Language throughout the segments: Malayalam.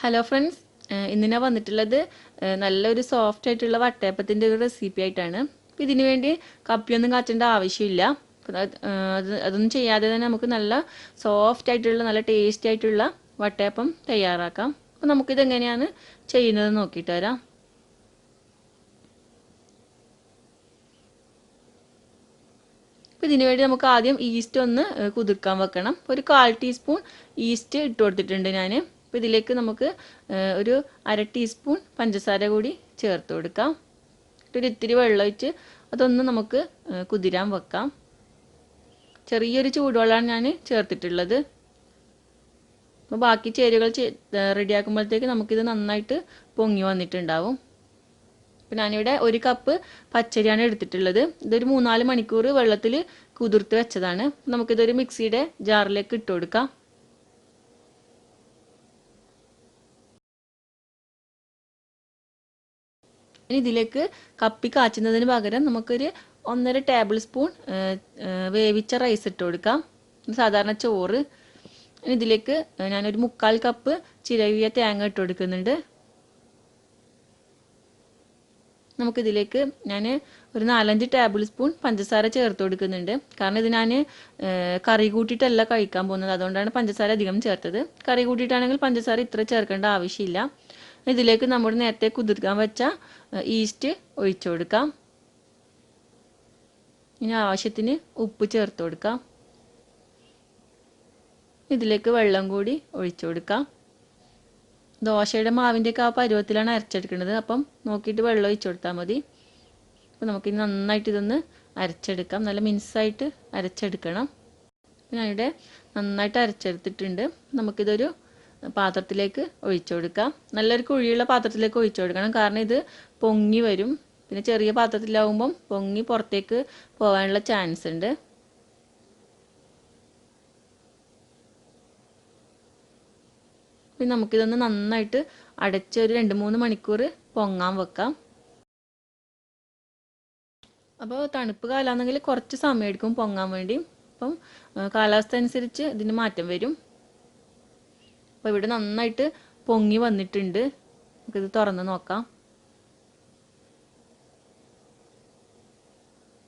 ഹലോ ഫ്രണ്ട്സ്, ഇന്ന് ഞാൻ വന്നിട്ടുള്ളത് നല്ലൊരു സോഫ്റ്റ് ആയിട്ടുള്ള വട്ടയപ്പത്തിൻ്റെ ഒരു റെസിപ്പി ആയിട്ടാണ്. അപ്പോൾ ഇതിന് വേണ്ടി കപ്പിയൊന്നും കാച്ചേണ്ട ആവശ്യമില്ല. അതൊന്നും ചെയ്യാതെ തന്നെ നമുക്ക് നല്ല സോഫ്റ്റ് ആയിട്ടുള്ള നല്ല ടേസ്റ്റി ആയിട്ടുള്ള വട്ടയപ്പം തയ്യാറാക്കാം. അപ്പോൾ നമുക്കിത് എങ്ങനെയാണ് ചെയ്യുന്നത് നോക്കിയിട്ട് വരാം. അപ്പോൾ ഇതിനു വേണ്ടി നമുക്ക് ആദ്യം ഈസ്റ്റ് ഒന്ന് കുതിർക്കാൻ വെക്കണം. ഒരു 1/4 ടീസ്പൂൺ ഈസ്റ്റ് ഇട്ട് കൊടുത്തിട്ടുണ്ട് ഞാൻ. അപ്പോൾ ഇതിലേക്ക് നമുക്ക് ഒരു 1/2 ടീസ്പൂൺ പഞ്ചസാര കൂടി ചേർത്ത് കൊടുക്കാം. ഒരു ഇത്തിരി വെള്ളം ഒഴിച്ച് അതൊന്ന് നമുക്ക് കുതിരാൻ വെക്കാം. ചെറിയൊരു ചൂടുവെള്ളമാണ് ഞാൻ ചേർത്തിട്ടുള്ളത്. അപ്പോൾ ബാക്കി ചേരുവകൾ റെഡിയാക്കുമ്പോഴത്തേക്ക് നമുക്കിത് നന്നായിട്ട് പൊങ്ങി വന്നിട്ടുണ്ടാവും. അപ്പോൾ ഞാനിവിടെ 1 കപ്പ് പച്ചരിയാണ് എടുത്തിട്ടുള്ളത്. ഇതൊരു 3-4 മണിക്കൂർ വെള്ളത്തിൽ കുതിർത്ത് വെച്ചതാണ്. നമുക്കിതൊരു മിക്സിയുടെ ജാറിലേക്ക് ഇട്ട് കൊടുക്കാം. ഇനി ഇതിലേക്ക് കപ്പി കാച്ചുന്നതിന് പകരം നമുക്കൊരു 1.5 ടേബിൾ സ്പൂൺ വേവിച്ച റൈസ് ഇട്ട് കൊടുക്കാം, സാധാരണ ചോറ്. ഇനി ഇതിലേക്ക് ഞാനൊരു 3/4 കപ്പ് ചിരവിയ തേങ്ങ ഇട്ട് കൊടുക്കുന്നുണ്ട്. നമുക്കിതിലേക്ക് ഞാൻ ഒരു 4-5 ടേബിൾ സ്പൂൺ പഞ്ചസാര ചേർത്ത് കൊടുക്കുന്നുണ്ട്. കാരണം ഇത് ഞാൻ കറി കൂട്ടിയിട്ടല്ല കഴിക്കാൻ പോകുന്നത്, അതുകൊണ്ടാണ് പഞ്ചസാര അധികം ചേർത്തത്. കറി കൂട്ടിയിട്ടാണെങ്കിൽ പഞ്ചസാര ഇത്ര ചേർക്കേണ്ട ആവശ്യമില്ല. ഇതിലേക്ക് നമ്മൾ നേരത്തെ കുതിർക്കാൻ വെച്ച ഈസ്റ്റ് ഒഴിച്ചു കൊടുക്കാം. ഇനി ആവശ്യത്തിന് ഉപ്പ് ചേർത്ത് കൊടുക്കാം. ഇതിലേക്ക് വെള്ളം കൂടി ഒഴിച്ചു കൊടുക്കാം. ദോശയുടെ മാവിൻ്റെയൊക്കെ ആ പരുവത്തിലാണ് അരച്ചെടുക്കുന്നത്, അപ്പം നോക്കിയിട്ട് വെള്ളം ഒഴിച്ചു കൊടുത്താൽ മതി. അപ്പോൾ നമുക്കിനി നന്നായിട്ട് ഇതൊന്ന് അരച്ചെടുക്കാം. നല്ല മിൻസായിട്ട് അരച്ചെടുക്കണം. ഞാനിവിടെ നന്നായിട്ട് അരച്ചെടുത്തിട്ടുണ്ട്. നമുക്കിതൊരു പാത്രത്തിലേക്ക് ഒഴിച്ചു കൊടുക്കാം. നല്ലൊരു കുഴിയുള്ള പാത്രത്തിലേക്ക് ഒഴിച്ചു കൊടുക്കണം, കാരണം ഇത് പൊങ്ങി വരും. പിന്നെ ചെറിയ പാത്രത്തിലാവുമ്പം പൊങ്ങി പുറത്തേക്ക് പോകാനുള്ള ചാൻസ് ഉണ്ട്. പിന്നെ നമുക്കിതൊന്ന് നന്നായിട്ട് അടച്ച് ഒരു 2-3 മണിക്കൂർ പൊങ്ങാൻ വെക്കാം. അപ്പോൾ തണുപ്പ് കാലാണെങ്കിൽ കുറച്ച് സമയം എടുക്കും പൊങ്ങാൻ വേണ്ടി. അപ്പം കാലാവസ്ഥ അനുസരിച്ച് ഇതിന് മാറ്റം വരും. അപ്പോൾ ഇവിടെ നന്നായിട്ട് പൊങ്ങി വന്നിട്ടുണ്ട്. നമുക്കിത് തുറന്ന് നോക്കാം.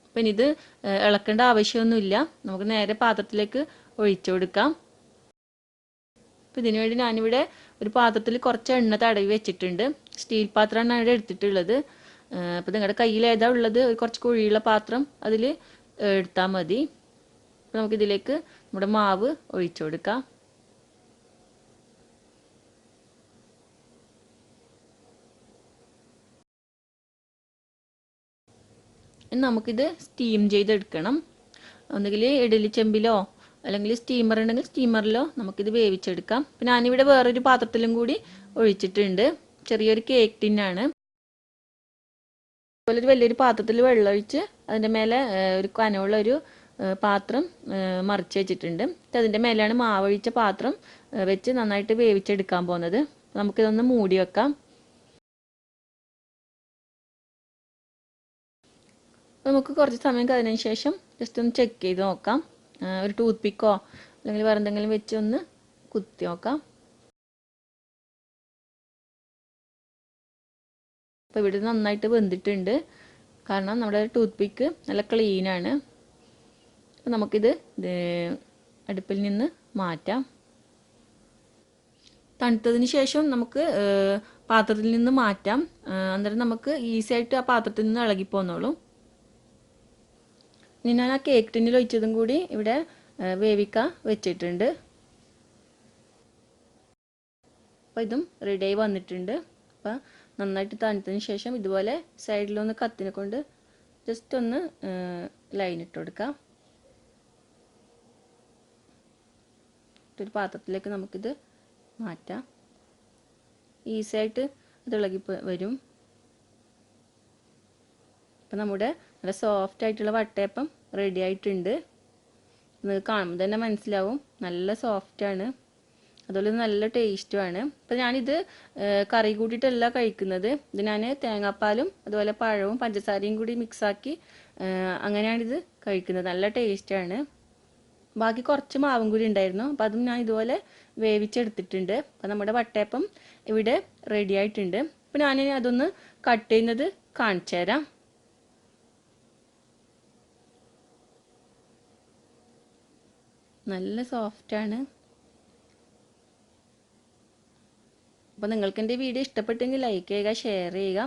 അപ്പം ഇത് ഇളക്കേണ്ട ആവശ്യമൊന്നുമില്ല. നമുക്ക് നേരെ പാത്രത്തിലേക്ക് ഒഴിച്ചു കൊടുക്കാം. അപ്പം ഇതിനു വേണ്ടി ഞാനിവിടെ ഒരു പാത്രത്തിൽ കുറച്ച് എണ്ണ തടവി വെച്ചിട്ടുണ്ട്. സ്റ്റീൽ പാത്രമാണ് ഇവിടെ എടുത്തിട്ടുള്ളത്. അപ്പോൾ നിങ്ങളുടെ കയ്യിൽ ഏതാ ഉള്ളത്, കുറച്ച് കുഴിയുള്ള പാത്രം അതിൽ എടുത്താൽ മതി. അപ്പോൾ നമുക്കിതിലേക്ക് നമ്മുടെ മാവ് ഒഴിച്ചു കൊടുക്കാം. നമുക്കിത് സ്റ്റീം ചെയ്തെടുക്കണം. ഒന്നുകിൽ ഇഡലി ചെമ്പിലോ അല്ലെങ്കിൽ സ്റ്റീമർ ഉണ്ടെങ്കിൽ സ്റ്റീമറിലോ നമുക്കിത് വേവിച്ചെടുക്കാം. പിന്നെ ഞാനിവിടെ വേറൊരു പാത്രത്തിലും കൂടി ഒഴിച്ചിട്ടുണ്ട്. ചെറിയൊരു കേക്ക് ടിന്നാണ്. അതുപോലെ ഒരു വലിയൊരു പാത്രത്തിൽ വെള്ളം ഒഴിച്ച് അതിൻ്റെ മേലെ ഒരു കനമുള്ള ഒരു പാത്രം മറിച്ച് വെച്ചിട്ടുണ്ട്. അതിൻ്റെ മേലെയാണ് മാവൊഴിച്ച പാത്രം വെച്ച് നന്നായിട്ട് വേവിച്ചെടുക്കാൻ പോകുന്നത്. നമുക്കിതൊന്ന് മൂടി വെക്കാം. നമുക്ക് കുറച്ച് സമയം കഴിഞ്ഞതിന് ശേഷം ജസ്റ്റ് ഒന്ന് ചെക്ക് ചെയ്ത് നോക്കാം. ഒരു ടൂത്ത് പിക്കോ അല്ലെങ്കിൽ വേറെ എന്തെങ്കിലും വെച്ച് ഒന്ന് കുത്തി നോക്കാം. അപ്പോൾ ഇവിടെ നന്നായിട്ട് വെന്തിട്ടുണ്ട്, കാരണം നമ്മുടെ ടൂത്ത് പിക്ക് നല്ല ക്ലീനാണ്. അപ്പോൾ നമുക്കിത് അടുപ്പിൽ നിന്ന് മാറ്റാം. തണുത്തതിന് ശേഷം നമുക്ക് പാത്രത്തിൽ നിന്ന് മാറ്റാം. അന്നേരം നമുക്ക് ഈസി ആയിട്ട് ആ പാത്രത്തിൽ നിന്ന് ഇളകിപ്പോന്നോളും. ഇനി ഞാൻ ആ കേക്ക് ടിന്നിൽ ഒഴിച്ചതും കൂടി ഇവിടെ വേവിക്കാൻ വെച്ചിട്ടുണ്ട്. അപ്പോൾ ഇതും റെഡിയായി വന്നിട്ടുണ്ട്. അപ്പോൾ നന്നായിട്ട് തണുത്തതിന് ശേഷം ഇതുപോലെ സൈഡിലൊന്ന് കത്തിനെ കൊണ്ട് ജസ്റ്റ് ഒന്ന് ലൈൻ ഇട്ട് കൊടുക്കാം. ഒരു പാത്രത്തിലേക്ക് നമുക്കിത് മാറ്റാം. ഈസി ആയിട്ട് ഇത് ഇളകി വരും. അപ്പം നമ്മുടെ നല്ല സോഫ്റ്റ് ആയിട്ടുള്ള വട്ടയപ്പം റെഡി ആയിട്ടുണ്ട്. നിങ്ങൾക്ക് കാണുമ്പോൾ തന്നെ മനസ്സിലാവും നല്ല സോഫ്റ്റാണ്, അതുപോലെ നല്ല ടേസ്റ്റുമാണ്. അപ്പോൾ ഞാനിത് കറി കൂട്ടിയിട്ടല്ല കഴിക്കുന്നത്. ഇത് ഞാൻ തേങ്ങാപ്പാലും അതുപോലെ പഴവും പഞ്ചസാരയും കൂടി മിക്സാക്കി അങ്ങനെയാണിത് കഴിക്കുന്നത്. നല്ല ടേസ്റ്റാണ്. ബാക്കി കുറച്ച് മാവും കൂടി ഉണ്ടായിരുന്നു, അപ്പോൾ അതും ഞാൻ ഇതുപോലെ വേവിച്ചെടുത്തിട്ടുണ്ട്. അപ്പോൾ നമ്മുടെ വട്ടയപ്പം ഇവിടെ റെഡി ആയിട്ടുണ്ട്. അപ്പോൾ ഞാൻ അതൊന്ന് കട്ട് ചെയ്യുന്നത് കാണിച്ചു തരാം. നല്ല സോഫ്റ്റാണ്. അപ്പോൾ നിങ്ങൾക്ക് എൻ്റെ വീഡിയോ ഇഷ്ടപ്പെട്ടെങ്കിൽ ലൈക്ക് ചെയ്യുക, ഷെയർ ചെയ്യുക.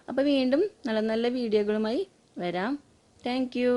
അപ്പോൾ വീണ്ടും നല്ല നല്ല വീഡിയോകളുമായി വരാം. Thank you.